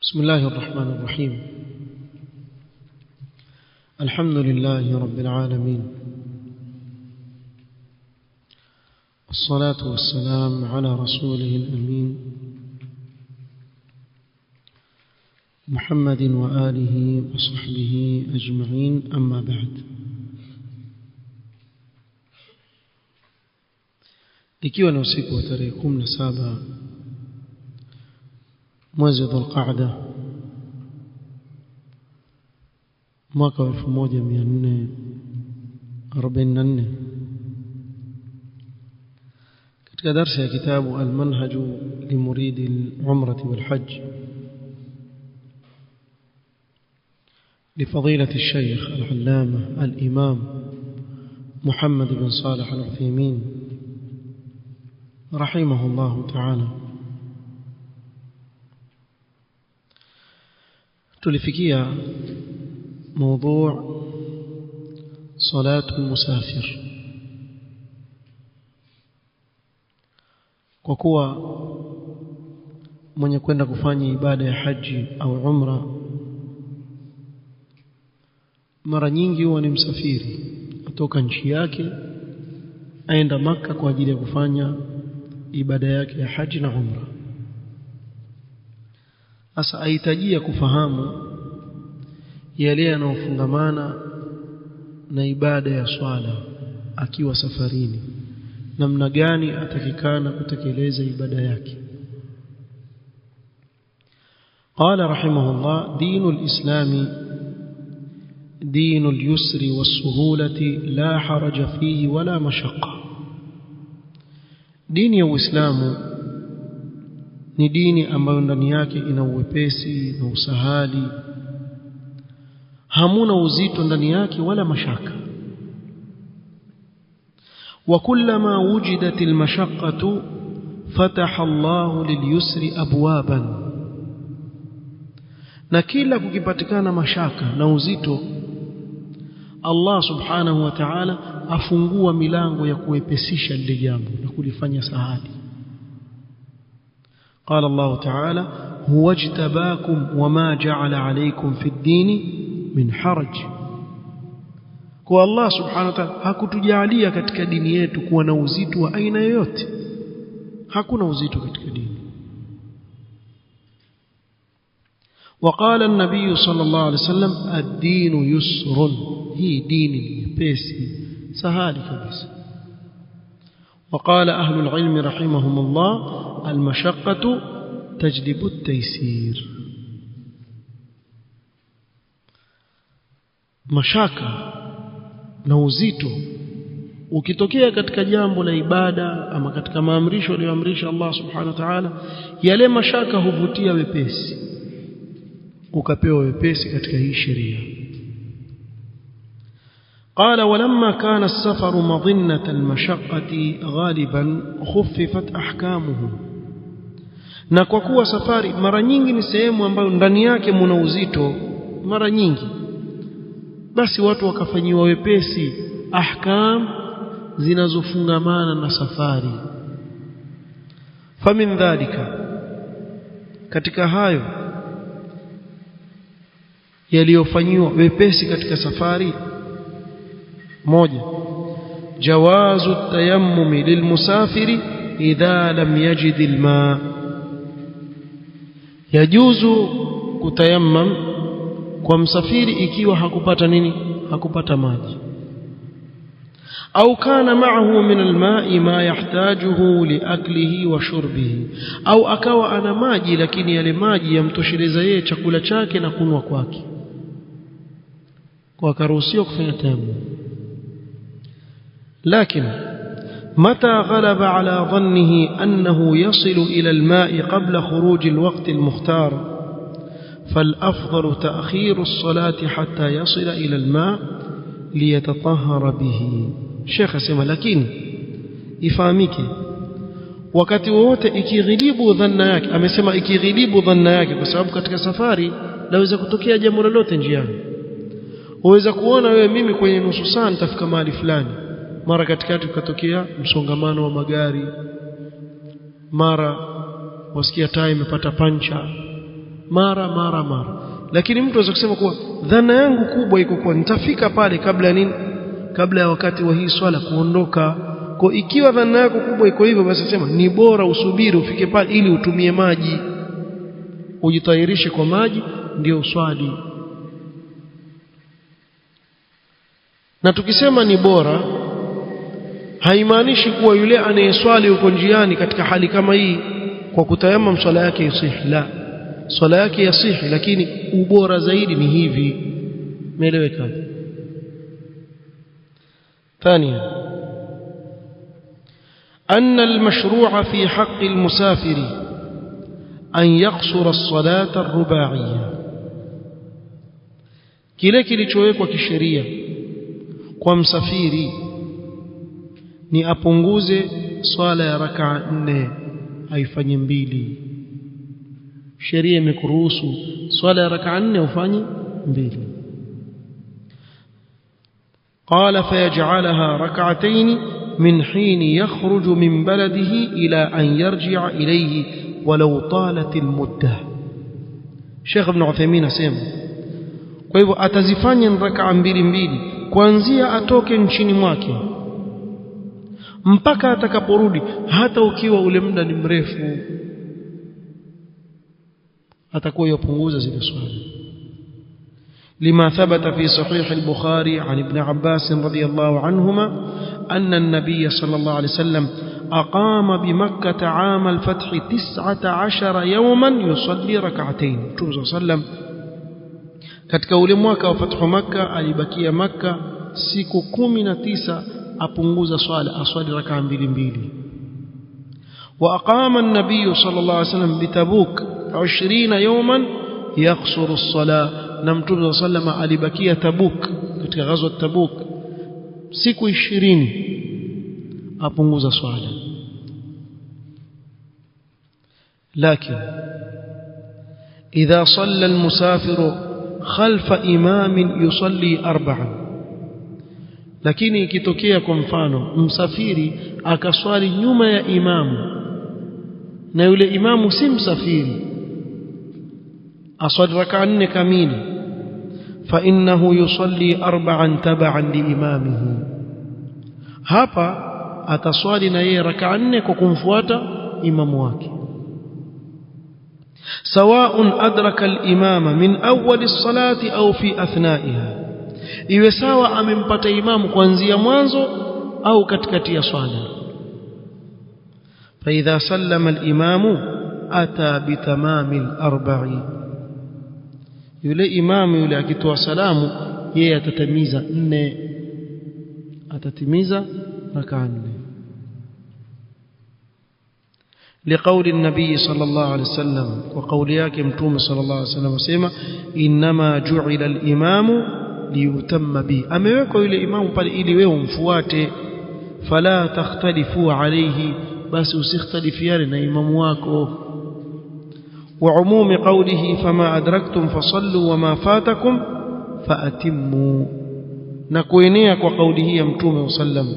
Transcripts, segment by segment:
بسم الله الرحمن الرحيم. الحمد لله رب العالمين، والصلاة والسلام على رسوله الأمين محمد وآله وصحبه أجمعين، أما بعد. ikiwa ni usiku wa tarehe 17 mwezi Dhulqaada mwaka 1444 katika darasa ya kitabu Al-Manhaj limurid al-Umrah wal-Hajj لفضيلة الشيخ العلامة الإمام محمد بن صالح العثيمين رحمه الله تعالى. tulifikia موضوع صلاة المسافر. kwa kuwa mwenye kwenda kufanya ibada ya haji au umra mara nyingi huwa ni msafiri, kutoka nchi yake aenda Makka kwa ajili ya kufanya ibada yake ya haji na umra. Sasa ahitajia kufahamu yale yanayofungamana na ibada ya swala akiwa safarini, namna gani atakikana kutekeleza ibada yake. قال رحمه الله: دين الإسلام دين اليسر والسهولة لا حرج فيه ولا مشقة. دين ya Uislamu ni dini ambayo ndani yake ina uwepesi na usahali, hamuna uzito ndani yake wala mashaka. وكلما وجدت المشقة فتح الله لليسر أبوابا. na kila kukipatikana mashaka na uzito, Allah subhanahu wa ta'ala afungua milango ya kuepesisha lile jambo na kulifanya sahali. قال الله تعالى: هو اجتباكم وما جعل عليكم في الدين من حرج. kwa Allah subhanahu wa ta'ala hakutujalia katika dini yetu kuwa na uzito wa aina yoyote, hakuna uzito katika dini. وقال النبي صلى الله عليه وسلم: الدين يسر. هي دين nyepesi sahali kabisa. وقال أهل العلم رحمهم الله: المشقة تجلب التيسير. mashaka na uzito ukitokea katika jambo la ibada ama katika maamrisho aliyoamrisha Allah subhanahu wa ta'ala, yale mashaka huvutia wepesi, ukapewa wepesi katika hii sheria. قال: ولما كان السفر مظنة المشقة غالبا خففت أحكامه. na kwa kuwa safari mara nyingi ni sehemu ambayo ndani yake mna uzito mara nyingi, basi watu wakafanyiwa wepesi ahkam zinazofungamana na safari. famin dhalika, katika hayo yaliyofanywa wepesi katika safari: moja, jawazu tayammum lilmusafiri idha lam yajid alma. yajuzu kutayammam kwa msafiri ikiwa hakupata nini? hakupata maji. au kana ma'ahu min alma'i ma yahtajuhu liaklihi wa shurbihi, au akawa ana maji lakini yale maji yamtosheleza yeye chakula chake na kunwa kwake, kwa karuhusiwa kufanya tayammum. لكن متى غلب على ظنه أنه يصل إلى الماء قبل خروج الوقت المختار فالأفضل تأخير الصلاة حتى يصل إلى الماء ليتطهر به. شيخ سيما lakini ifahamike, wakati wote ikighilibu dhanna yake, amesema ikighilibu dhanna yake kwa sababu katika safari laweza kutokea jambo lolote njiani. Uweza kuona wewe, mimi kwenye nusu saa nitafika mahali fulani, mara katikati ukatokea msongamano wa magari, mara wasikia taa imepata pancha, mara. Lakini mtu anaweza kusema kuwa dhana yangu kubwa iko kwa nitafika pale kabla ya nini, kabla ya wakati wa hii swala kuondoka. Kwa ikiwa dhana yako kubwa iko hivyo, basi sema ni bora usubiri ufike pale ili utumie maji, ujitahirishe kwa maji ndio uswali. Na tukisema ni bora, haimaanishi kuwa yule anayeswali uko njiani katika hali kama hii kwa kutayamam swala yake yasihi. La, swala yake yasihi, lakini ubora zaidi ni hivi. Umeeleweka? ثانيا أن المشروع في حق المسافر أن يقصر الصلاة الرباعية. kile kilichowekwa kisheria kwa msafiri ni apunguze swala ya rak'a 4 haifanye 2. Sheria imekuruhusu swala ya rak'a 4 ufanye 2. قال فيجعلها ركعتين من حين يخرج من بلده إلى أن يرجع إليه ولو طالت المدة. Sheikh Ibn Uthaymeen asema kwa hivyo atazifanya rak'a 2 kuanzia atoke nchini mwake mpaka atakaporudi, hata ukiwa ule muda ni mrefu atakuwa yapunguza zile swala. لما ثبت في صحيح البخاري عن ابن عباس رضي الله عنهما أن النبي صلى الله عليه وسلم أقام بمكة عام الفتح 19 يوما يصلي ركعتين. صلى الله عليه وسلم katika ule mwaka wa fathu Makkah alibakia Makkah siku 19 apunguza swala, aswali rak'a 2. وأقام النبي صلى الله عليه وسلم بتبوك 20 يوما يقصر الصلاة. na Mtume صلى الله عليه وسلم alibakia Tabuk, katika ghazwa Tabuk siku 20 apunguza swala. لكن إذا صلى المسافر خلف إمام يصلي 4. lakini ikitokea kwa mfano msafiri akaswali nyuma ya imamu na yule imamu si msafiri, aswali rak'a 4 kamili, fa innahu yusalli 4 tab'an liimamihi. Hapa ataswali na yeye rak'a 4 kwa kumfuata imamu wake. سواء أدرك الإمام من أول الصلاة أو في أثنائها. iwe sawa amempata imamu kuanzia mwanzo au katikati ya swala. فإذا سلم الإمام أتى بتمام 4. yule imamu yule akitoa salamu yeye atatimiza 4, atatimiza rak'a 4. لقول النبي صلى الله عليه وسلم وقول yake mtume صلى الله عليه وسلم wasema inma ju'ila al-imamu liyutamma bi, amewekwa yule imamu pale ili wewe umfuate. fala takhtalifu alayhi, basi usikhtalifiane na imamu wako. wa umumi qawlihi fama adraktum fasallu wama fatakum faatimmu, na kuenea kwa kauli hii ya mtume sallam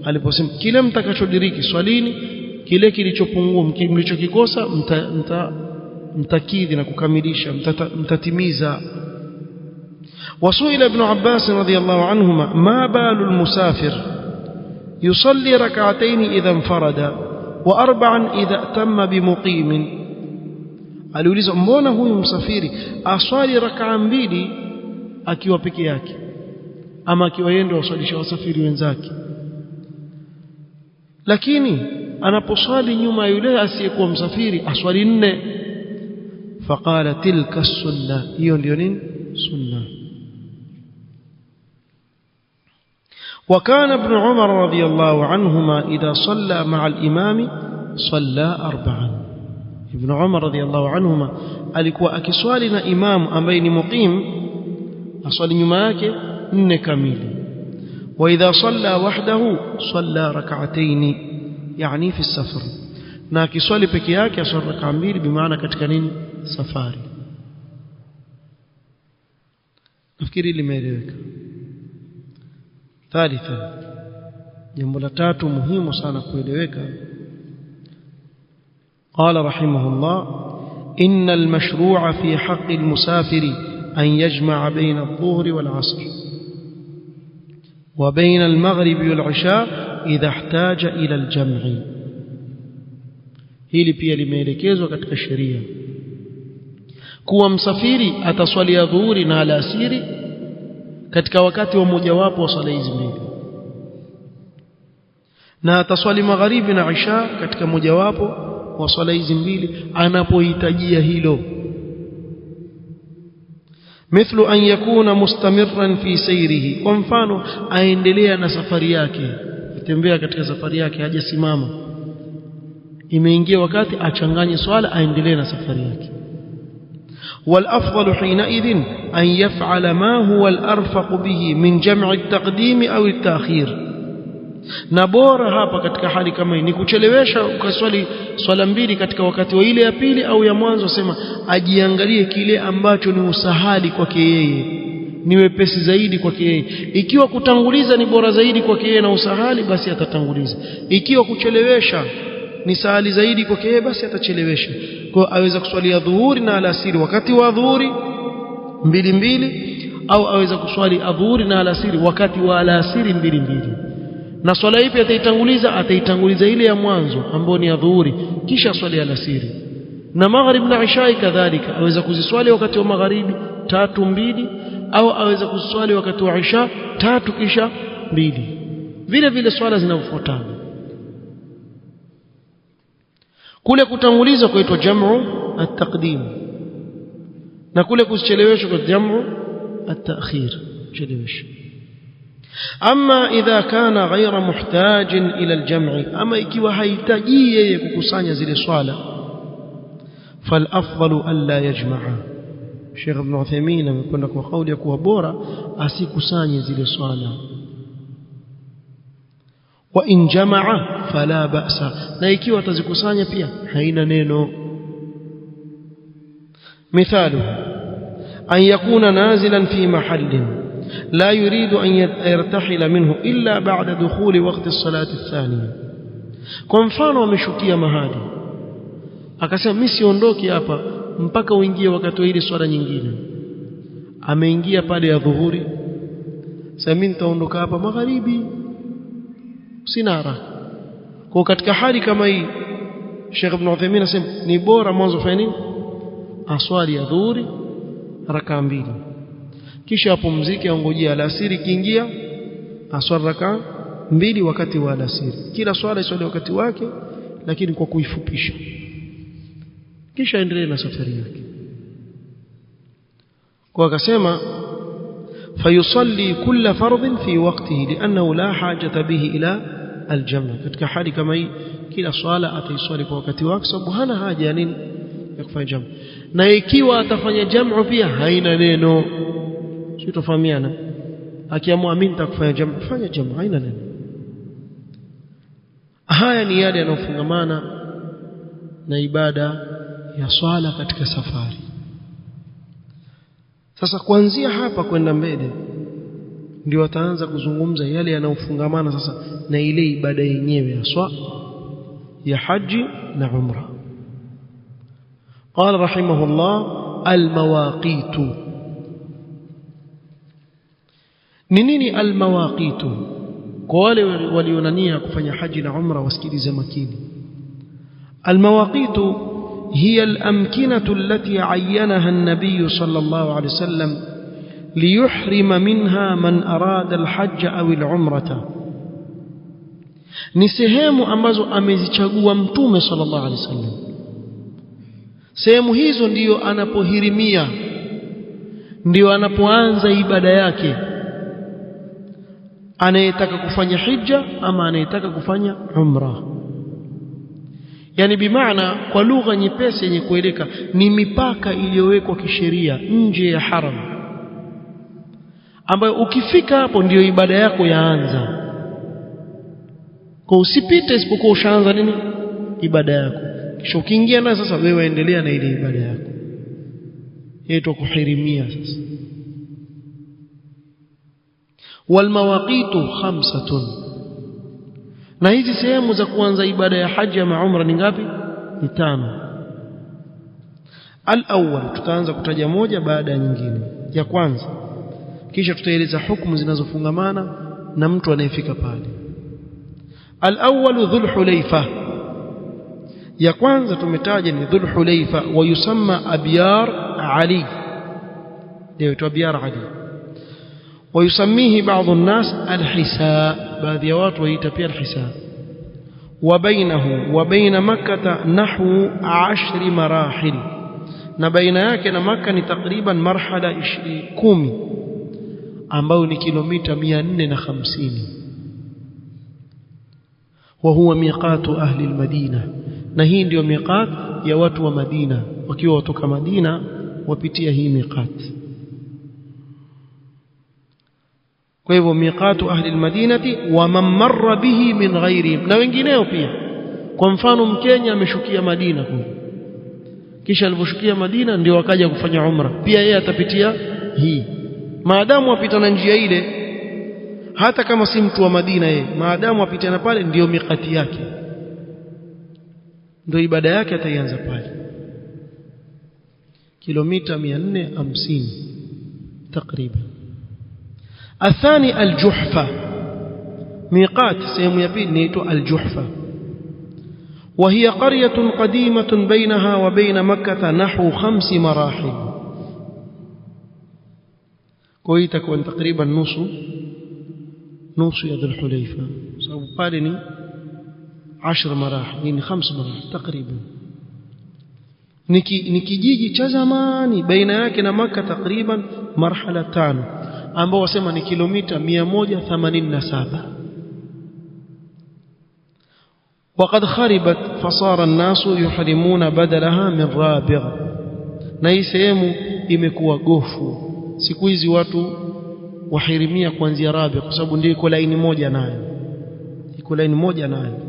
aliposema kile mtakachodiriki swalini, kile kilichopungua mlichokikosa mtakidhi na kukamilisha, mtatimiza. وسئل ابن عباس رضي الله عنهما ما بال المسافر يصلي ركعتين إذا انفرد و4 إذا أتم بمقيم. aliulizwa mbona huyu msafiri aswali rak'a 2 akiwa peke yake ama akiwa yeye ndio aswalisha wasafiri wenzake, lakini anaposwali nyuma yule asiyekuwa msafiri aswali 4. faqala tilka sunna, hiyo ndio nini? Sunna. وكان ابن عمر رضي الله عنهما إذا صلى مع الإمام صلى 4. ابن عمر رضي الله عنهما alikuwa akiswali na imam ambaye ni muqim aswali nyuma yake 4 kamili. وإذا صلى وحده صلى ركعتين يعني في السفر, na akiswali peke yake aswali rak'a 2 bimaana katika nini? Safari. nafikiri limeeleweka. ثالثا, jambo la tatu muhimu sana kueleweka. قال رحمه الله إن المشروع في حق المسافر أن يجمع بين الظهر والعصر وبين المغرب والعشاء إذا احتاج إلى الجمع. hili pia limeelekezwa katika sheria kuwa msafiri ataswali dhuhuri na alasiri katika wakati wa mojawapo wa swala hizi mbili, na ataswali magharibi na isha katika mojawapo wa swala hizi mbili anapohitajia hilo. mithlu an yakuna mustamirran fi sayrihi, kwa mfano aendelea na safari yake, atembea katika safari yake, hajasimama, imeingia wakati achanganye swala, aendelee na safari yake. والأفضل حينئذ أن يفعل ما هو الأرفق به من جمع التقديم أو التأخير. نبورا hapa katika hali kama hii ni kuchelewesha ukaswali swala mbili katika wakati wa ile ya pili au ya mwanzo, sema ajiangalie kile ambacho ni usahali kwake yeye, ni wepesi zaidi kwake yeye. Ikiwa kutanguliza ni bora zaidi kwake yeye na usahali, basi atatanguliza. Ikiwa kuchelewesha ni sahali zaidi kwake yeye, basi atachelewesha. Kwa aweza kuswali dhuhuri na alasiri wakati wa dhuhuri mbili mbili, au aweza kuswali dhuhuri na alasiri wakati wa alasiri mbili mbili. Na swala ipi ataitanguliza? Ataitanguliza ile ya mwanzo ambayo ni ya dhuhuri, kisha swali alasiri. Na maghrib na isha kadhalika aweza kuziswali wakati wa magharibi 3-2, au aweza kuziswali wakati wa isha 3 kisha 2. vile vile swala zinafuatana. kule kutanguliza kuitwa jam'u at-taqdim, na kule kuchelewesha kwa jam'u at-ta'khir, chelewesha. ama idha kana ghayra muhtajin ila al-jam'i, ama ikiwa hahitaji yeye kukusanya zile swala, fal afdalu alla yajma'a. Sheikh Ibn Uthaymeen amekwenda kwa kauli ya kuwa bora asikusanye zile swala. wa in jama'a fala ba'sa, na ikiwa atazikusanya pia haina neno. mithalu an yakuna nazilan fi mahallin la yuridu an yartahila minhu illa ba'da dukhuli waqti as-salati ath-thaniya. kwa mfano ameshukia mahali akasema mimi siondoki hapa mpaka uingie wakati wa ile swala nyingine. Ameingia pale ya dhuhuri, sasa mimi nitaondoka hapa magharibi, sina haraka. Kwa katika hali kama hii Sheikh Ibn Uthaymeen anasema ni bora mwanzo fanya nini, aswali ya dhuhuri raka 2, kisha apumzike, aongojea alasiri kiingia, aswali raka 2 wakati wa alasiri. Kila swala iswali wakati wake, lakini kwa kuifupisha, kisha endelee na safari yake. kwa akasema فيصلي كل فرض في وقته لأنه لا حاجة به إلى الجمع. katika hali kama hii kila swala ataiswali kwa wakati wake, sababu hana haja nini ya kufanya jamu. Na ikiwa atafanya jamu pia haina neno, sio tofahamiana. Akiamua mimi nitakufanya jamu, fanya jamu, haina neno. haya ni yale yanofungamana na ibada ya swala katika safari. Sasa kuanzia hapa kwenda mbele ndio wataanza kuzungumza yale yanayofungamana sasa na ile ibada yenyewe ya swala ya haji na umra. قال رحمه الله المواقيت. nini المواقيت؟ kwa wale walionania kufanya haji na umra wasikilize makini. المواقيت هي الأمكنة التي عينها النبي صلى الله عليه وسلم ليحرم منها من أراد الحج أو العمرة. ni sehemu ambazo amezichagua mtume sallallahu alaihi wasallam. sehemu hizo ndiyo anapohirimia, ndiyo anapoanza ibada yake, anayetaka kufanya hija ama anayetaka kufanya umra. yani bimaana kwa lugha nyepesi yenye kueleka ni mipaka iliyowekwa kisheria nje ya haram, ambayo ukifika hapo ndiyo ibada yako yaanza. kwa usipite isipokuwa ushaanza nini ibada yako, kisha ukiingia na sasa wewe endelea na ile ibada yako. yeto kuhirimia sasa. walmawaqitu khamsatun, na hizi sehemu za kuanza ibada ya haji ama umra ni ngapi? ni 5. Al-awwal, tutaanza kutaja moja baada ya nyingine. Ya kwanza, kisha tutaeleza hukumu zinazofungamana na mtu anayefika pale. Al-awwal Dhul Hulayfa. Ya kwanza tumetaja ni Dhul Hulayfa, wa yusamma Abyar Ali, ndio Abyar Ali. Wa yusammihi baadhi an-nas al-Hisa, baadhi ya watu waita pia al-Hisa. Wa bainahu wa baina Makkah nahwu 10 marahil, na baina yake na Makkah ni takriban marhala 10 ambayo ni kilomita 450. Wa huwa miqatu ahli al-Madina, na hii ndio miqat ya watu wa Madina, wakiwa kutoka Madina wapitia hii miqat. Kwa hivyo miqatu ahli al-Madinati wa man marra bihi min ghairihim, na wengineo pia. Kwa mfano Mkenya ameshukia Madina kule, kisha aliposhukia Madina ndio akaja kufanya umra, pia yeye atapitia hii, maadamu apita na njia ile, hata kama si mtu wa Madina yeye, maadamu apita na pale ndio miqati yake, ndio ibada yake ataianza pale. Kilomita 450 takriban. الثاني الجحفة، ميقات سيم يبيد الجحفة، وهي قرية قديمة بينها وبين مكة نحو 5 مراحل. كوي تكون تقريبا نص يد الحليفة، قالني 10 مراحل، يعني 5 مراحل تقريبا. nikijiji cha zamani baina yake na Makkah takriban marhala 5, ambao wasema ni kilomita 187. وقد خربت فصار الناس يحرمون بدلها من رابغ، na hii sehemu imekuwa gofu. Siku hizi watu wahirimia kuanzia Rabigh, kwa sababu ndio iko laini moja nayo, iko laini moja nayo.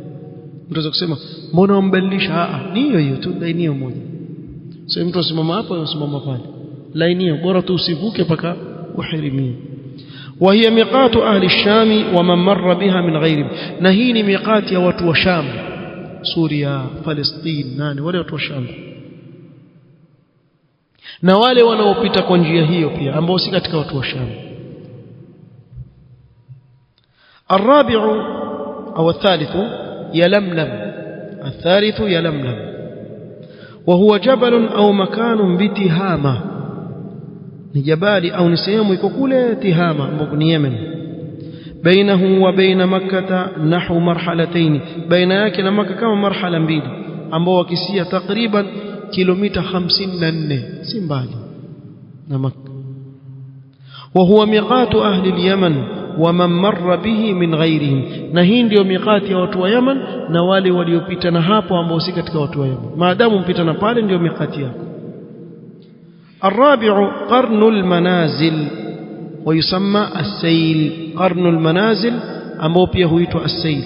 Mtu kusema mbona umbadilisha? Ni hiyo hiyo tu, laini hiyo moja. Sasa mtu asimama hapo au asimama pale, laini hiyo bora tu usivuke paka uhirimia. وهي ميقات أهل الشام ومن مر بها من غيرهم، نهيني ميقات يا watu wa Sham, Suria, Palestine, nani wale watu wa Sham, na wale wanaopita kwa njia hiyo pia ambao si katika watu wa Sham. الرابع أو الثالث يلملم، الثالث يلملم، وهو جبل أو مكان بتهامة، ni jabali au ni sehemu iko kule Tihama ambapo ni Yemen. Bainahu wa baina Makkah nahu marhalatayn, baina yake na Makkah kama marhala 2, ambao wakisia takriban kilomita 54, si mbali na Makkah. Wa huwa miqatu ahli al-Yaman wa man marra bihi min ghayrihim, na hii ndio miqati ya watu wa Yaman na wale waliopita na hapo ambao si katika watu wa Yaman, maadamu mpita na pale ndio miqati yako. الرابع قرن المنازل ويسمى السيل، قرن المنازل ambao pia huitwa السيل.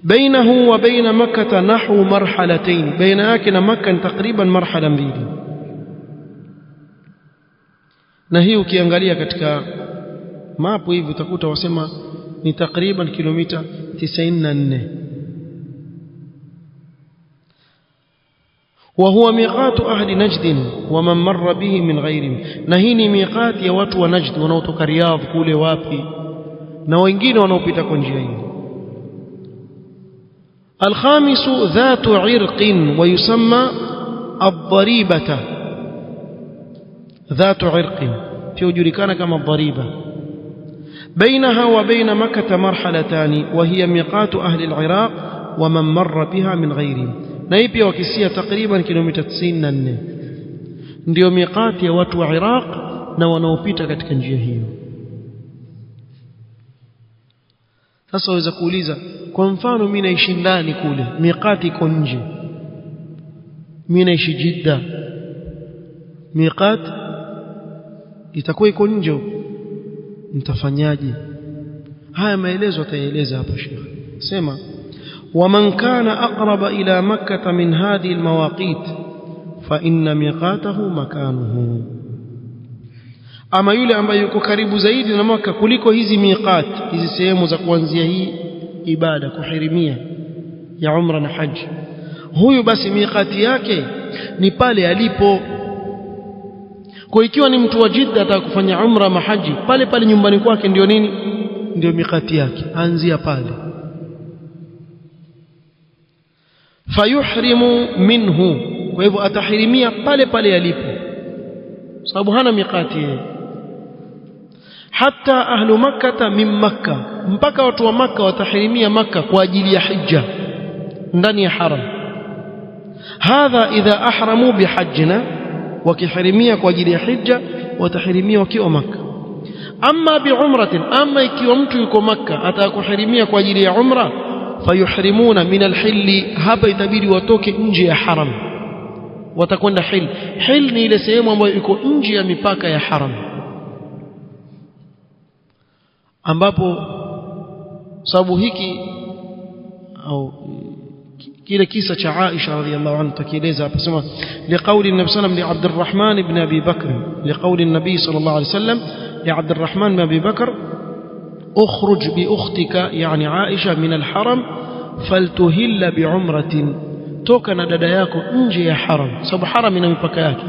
بينه وبين مكة نحو مرحلتين، بين yake na Makkah takriban marhala 2. na hii ukiangalia katika mapu hivi utakuta wasema ni takriban kilomita 94. وهو ميقات أهل نجد ومن مر به من غيرهم، نهيني ميقات يا watu wa Najd wanaotoka Riyadh kule wapi na wengine wanaopita kwa njia hii. الخامس ذات عرق ويسمى الضريبة، ذات عرق تjulikana kama الضريبة. بينها وبين مكة مرحلتان، وهي ميقات أهل العراق ومن مر بها من غيرهم، na hii pia wakisia takriban kilomita 94, ndio miqati ya watu wa Iraq na wanaopita katika njia hiyo. Sasa waweza kuuliza, kwa mfano mimi naishi ndani kule, miqati iko nje, mimi naishi Jeddah, miqati itakuwa iko nje, nitafanyaje? Haya maelezo ataeleza hapa Sheikh. Sema ومن كان أقرب إلى مكة من هذه المواقيت فإن ميقاته مكانه، أما yule ambaye yuko karibu zaidi na Makkah kuliko hizi miqat, hizi sehemu za kuanzia hii ibada kuhirimia ya umra na haji, huyu basi miqati yake ni pale alipo. Kwa ikiwa ni mtu wa Jeddah atakufanya umra mahaji, pale pale nyumbani kwake ndio nini? Ndio mikati yake, anzia pale. Fayuhrimu minhu, kwa hivyo atahirimia pale pale alipo, sababu hana mikati yeye. Hatta ahlu makkah min makkah, mpaka watu wa Makkah watahirimia Makkah kwa ajili ya hija ndani ya haram. Hadha idha ahramu bihajjina, wakihirimia kwa ajili ya hija watahirimia wakiwa Makkah. Amma biumratin, ama ikiwa mtu yuko Makkah atakuhirimia kwa ajili ya umra, fayuhrimuna min alhilli, hapa itabidi watoke nje ya haram, watakwenda hil. Hil ni ile sehemu ambayo iko nje ya mipaka ya haram, ambapo sababu hiki au kile kisa cha Aisha radhiyallahu anha takieleza hapa, sema liqauli an-nabi sallallahu alayhi wasallam li Abdurrahman ibn Abi Bakr, liqauli an-nabi sallallahu alayhi wasallam li Abdurrahman ibn Abi Bakr, ukhruj bi ukhtika, yani Aisha, min al-haram faltuhilla bi umratin, toka na dada yako nje ya haram, sababu haram ina mipaka yake.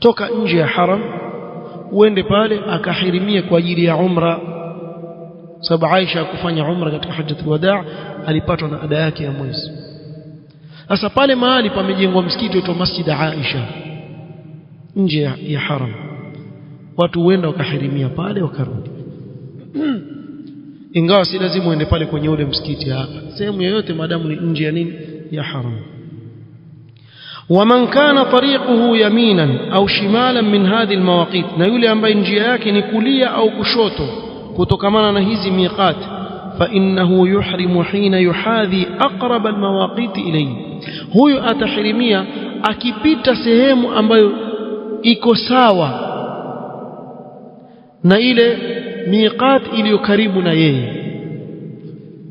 Toka nje ya haram uende pale akahirimia kwa ajili ya umra, sababu Aisha kufanya umra katika hajjatul wadaa alipatwa na ada yake ya mwezi. Sasa pale mahali pamejengwa msikiti wa Masjid Aisha nje ya haram, watu huenda wakahirimia pale wakarudi. Ingawa si lazima uende pale kwenye ule msikiti, hapa sehemu yoyote madamu ni nje ya nini, ya haram. ومن كان طريقه يمينا أو شمالا من هذه المواقيت, na yule ambaye njia yake ni kulia au kushoto kutokamana na hizi miqat, فإنه يحرم حين يحاذي أقرب المواقيت إليه, huyo atahirimia akipita sehemu ambayo iko sawa na ile miqat iliyo karibu na yeye,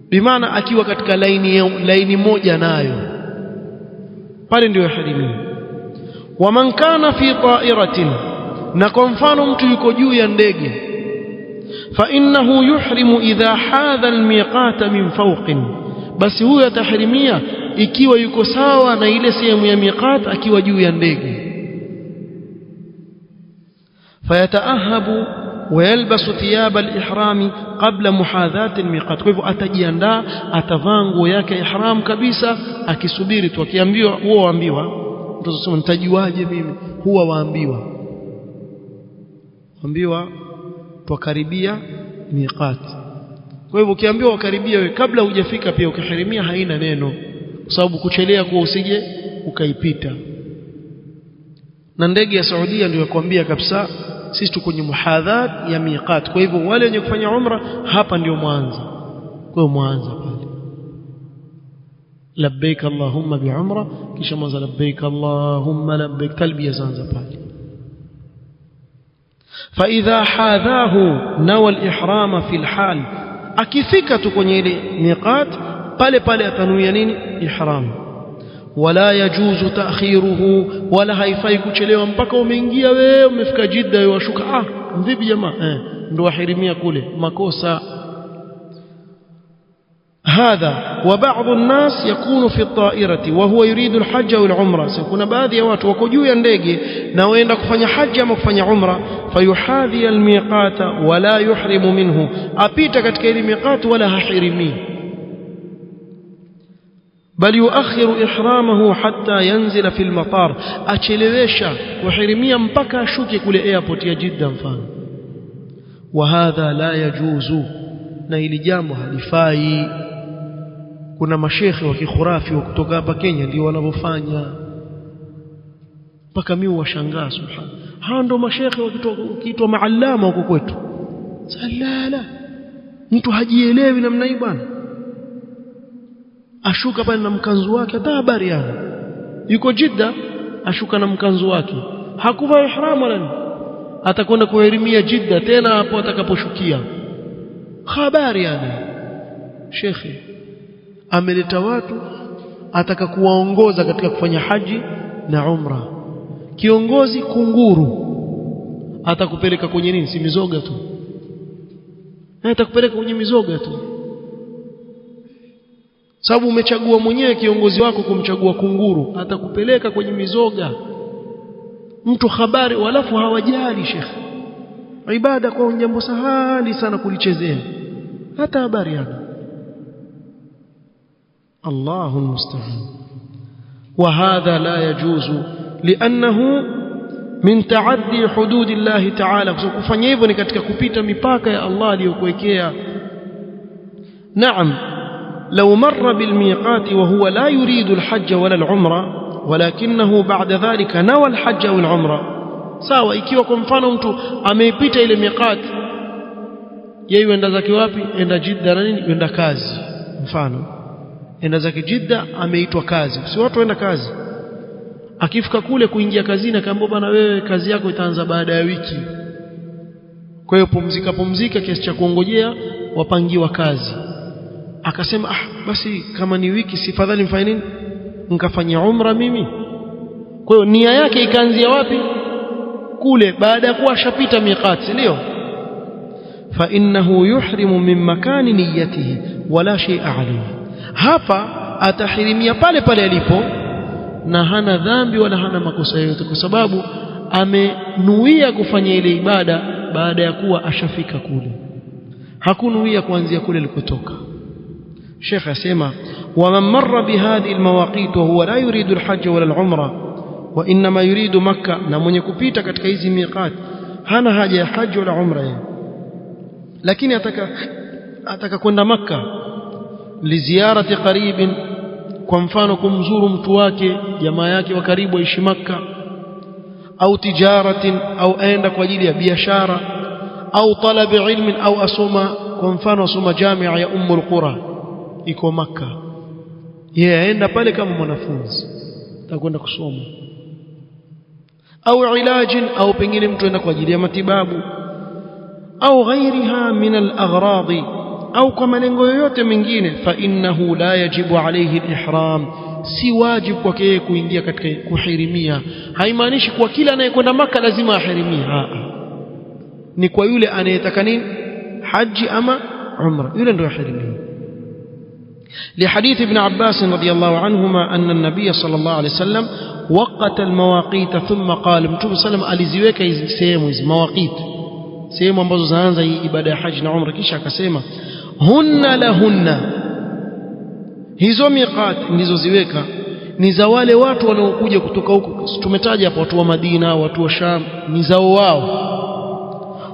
bimaana akiwa katika laini moja nayo, pale ndio yahirimia. Waman kana fi ta'iratin, na kwa mfano mtu yuko juu ya ndege, fa innahu yuhrimu idha hadha almiqata min fawqin, basi huyo atahirimia ikiwa yuko sawa na ile sehemu ya miqat akiwa juu ya ndege. Fayataahabu ويلبس ثياب الإحرام قبل محاذاة الميقات, kwa hivyo atajiandaa, atavaa nguo yake ihram kabisa, akisubiri tu. Akiambiwa huwa waambiwa, mtu anasema nitajuaje mimi, huwa waambiwa twakaribia miqat. Kwa hivyo ukiambiwa wakaribia wewe, kabla hujafika pia ukihirimia haina neno, kwa sababu kuchelea kwa usije ukaipita. Na ndege ya Saudia ndio yakwambia kabisa sisi tuko kwenye muhadhat ya miqat, kwa hivyo wale wenye kufanya umra hapa ndio mwanzo. Kwa hiyo mwanzo pale labbaik allahumma bi'umra, kisha mwanzo labbaik allahumma labbaik, talbiya zanza pale. Fa idha hadhahu nawa al-ihrama fi al-hal, akifika tu kwenye ile miqat pale pale atanuia nini, ihram. Wala yajuzu ta'khiruhu, wala haifai kuchelewa mpaka umeingia wewe umefika Jeddah wewe washuka, vipi jamaa, ndio wahirimia kule, makosa. Hadha wa ba'd an-nas yakunu fi at-ta'irati wa huwa yuridu al-hajj wal umra, kuna baadhi ya watu wako juu ya ndege na waenda kufanya haji ama kufanya umra, fayuhadhi al-miqata wala yuhrimu minhu, apita katika ile miqat wala hahirimi, bal yuakhiru ihramahu hatta yanzila fi al-matar, achelewesha kuhirimia mpaka ashuke kule airport ya Jeddah mfano. Wa hadha la yajuzu, na hili jambo halifai. Kuna mashekhe wa kikhurafi wa kutoka hapa Kenya ndio wanavyofanya, mpaka mimi washangaa, subhana. Hao ndio mashekhe wakiitwa maallama huko kwetu. Salala, mtu hajielewi namna hii bwana, ashuka pale na mkanzu wake, hata habari yana yuko Jeddah, ashuka na mkanzu wake, hakuvaa ihram wala nini, atakwenda kuhirimia Jeddah tena hapo atakaposhukia. Habari yana shekhe ameleta watu ataka kuwaongoza katika kufanya haji na umra, kiongozi kunguru, atakupeleka kwenye nini, si mizoga tu, atakupeleka kwenye mizoga tu. sababu umechagua mwenyewe kiongozi wako kumchagua kunguru, atakupeleka kwenye mizoga mtu habari, walafu hawajali shekhi. Ibada kwa jambo sahali sana kulichezea, hata habari hana. Allahu musta'an. Wa hadha la yajuzu li'annahu min ta'addi hududillah ta'ala. Kufanya hivyo ni katika kupita mipaka ya Allah aliyokuwekea. Naam, law marra bil miqati wa huwa la yuridu al hajj wala al umra walakinahu ba'da dhalika nawa al hajj wal umra. Sawa, ikiwa kwa mfano mtu ameipita ile miqati, yeye yuenda zake wapi? Enda Jidda na nini, yuenda kazi. Mfano enda zake Jidda, ameitwa kazi. Si watu waenda kazi, akifika kule kuingia kazini akaambiwa bwana, wewe kazi yako itaanza baada ya wiki, kwa hiyo pumzika kiasi cha kuongojea wapangiwa kazi. Akasema basi kama ni wiki, si fadhali mfanye nini, nikafanya umra mimi. Kwa hiyo nia yake ikaanzia wapi? Kule, baada ya kuwa ashapita miqati, ndio fa innahu yuhrimu min makani niyatihi wala shay'a alayhi. Hapa atahirimia pale pale alipo na hana dhambi wala hana makosa yote, kwa sababu amenuia kufanya ile ibada baada ya kuwa ashafika kule, hakunuia kuanzia kule alikotoka. Sheikh asema wa man marra bihadhihi almawaqit wa huwa la yuridu alhajj wala alumra wa inma yuridu Makkah, na mwenye kupita katika hizi miqat hana haja ya haji wala umra yeye, lakini ataka kwenda Makkah liziarati qaribin, kwa mfano kumzuru mtu wake, jamaa yake wa karibu aishi Makkah, au tijaratin, au aenda kwa ajili ya biashara, au talabi ilmin, au asoma, kwa mfano asoma jamia ya Ummul Qura iko Makkah, yeye aenda pale kama mwanafunzi atakwenda kusoma, au ilajin, au pengine mtu aenda kwa ajili ya matibabu, au ghairiha min al-aghradi, au kwa malengo yoyote mengine, fa innahu la yajibu alayhi al-ihram, si wajibu kwake yeye kuingia katika kuhirimia. Haimaanishi kwa kila anayekwenda Makkah lazima ahirimie, ni kwa yule anayetaka nini, haji ama umra, yule ndio ahirimie. لحديث ابن عباس رضي الله عنهما أن النبي صلى الله عليه وسلم وقت المواقيت ثم قال متوب صلى الله عليه وسلم aliziweka hizi sehemu, hizi mawaqit, sehemu ambazo zinaanza hii ibada ya haji na umra, kisha akasema hunna lahunna, hizo miqat ndizoziweka ni za wale watu wanaokuja kutoka huko. Tumetaja hapo watu wa Madina, watu wa Sham, ni zao wao.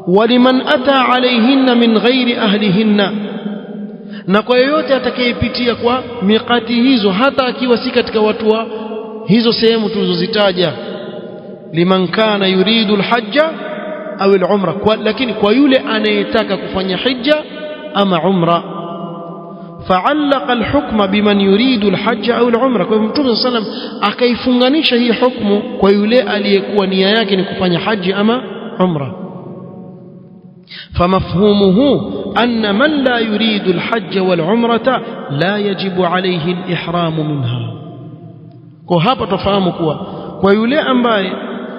Waliman ata alayhinna min ghairi ahlihinna, na kwa yoyote atakayepitia kwa miqati hizo hata akiwa si katika watu wa hizo sehemu tulizozitaja. Liman kana yuridu alhajja au alumra, lakini kwa yule anayetaka kufanya hija ama umra. Fa'allaqa alhukma biman yuridu alhajja au alumra, kwa Mtume sallam akaifunganisha hii hukumu kwa yule aliyekuwa nia yake ni kufanya haji ama umra. فمفهومه أن من لا يريد الحج والعمرة لا يجب عليه الإحرام منها. kwa hapa tufahamu kuwa kwa yule ambaye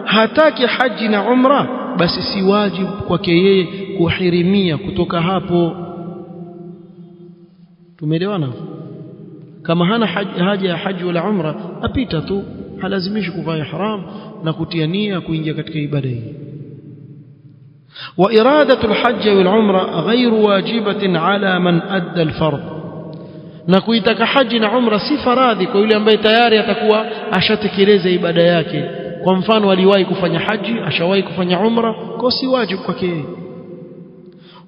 hataki haji na umra, basi si wajibu kwake yeye kuhirimia kutoka hapo. Tumeelewana? Kama hana haja ya haji wala umra, apita tu, halazimishi kuvaa ihram na kutia nia kuingia katika ibada hii. وإرادة الحج والعمرة غير واجبة على من أدى الفرض, na kuitaka haji na umra si faradhi kwa yule ambaye tayari atakuwa ashatekeleza ibada yake. Kwa mfano aliwahi kufanya haji, ashawahi kufanya umra, kwa si wajibu kwake.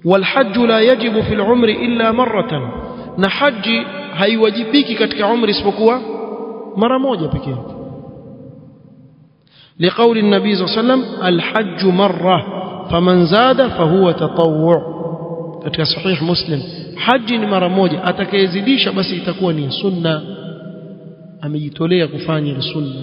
والحج لا يجب في العمر إلا مرة, na haji haiwajibiki katika umri isipokuwa mara moja pekee. لقول النبي صلى الله عليه وسلم الحج مرة faman zada fahuwa tatawwu, katika sahih Muslim, haji ni mara moja, atakayezidisha basi itakuwa ni sunna, amejitolea kufanya ile sunna.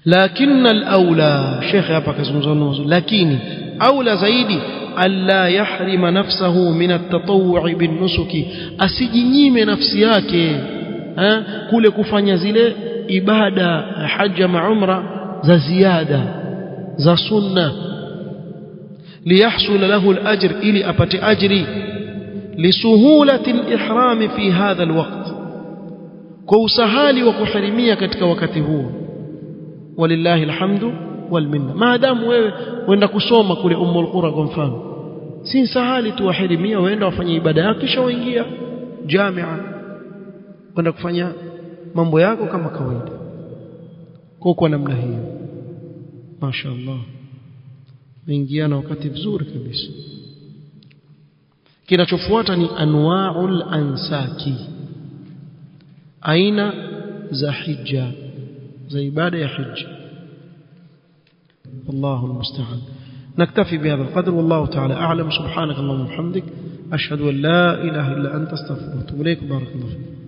Lakini al-aula, Sheikh hapa kazungumza, lakini aula zaidi alla yahrima nafsahu min at-tatawwu bin nusuki, asijinyime nafsi yake kule kufanya zile ibada haji na umra za ziada za sunna, liyahsul lahu al-ajr, ili apate ajri, لسهولة الإحرام في هذا الوقت كوسهالي وكحرمية katika wakati huo walillahi alhamdu wal minna maadamu wewe wenda kusoma kule Ummul Qura kwa mfano si sahali tu wahirimia waenda wafanye ibada yako kisha waingia jamia kwenda kufanya mambo yako kama kawaida kwa namna hiyo mashaallah waingiana wakati vizuri kabisa kinachofuata ni anwa'ul ansaki aina za hija za ibada ya hija الله المستعان نكتفي بهذا القدر والله تعالى أعلم سبحانك اللهم وبحمدك أشهد أن لا إله إلا أنت استغفرك وأتوب إليك بارك الله فيك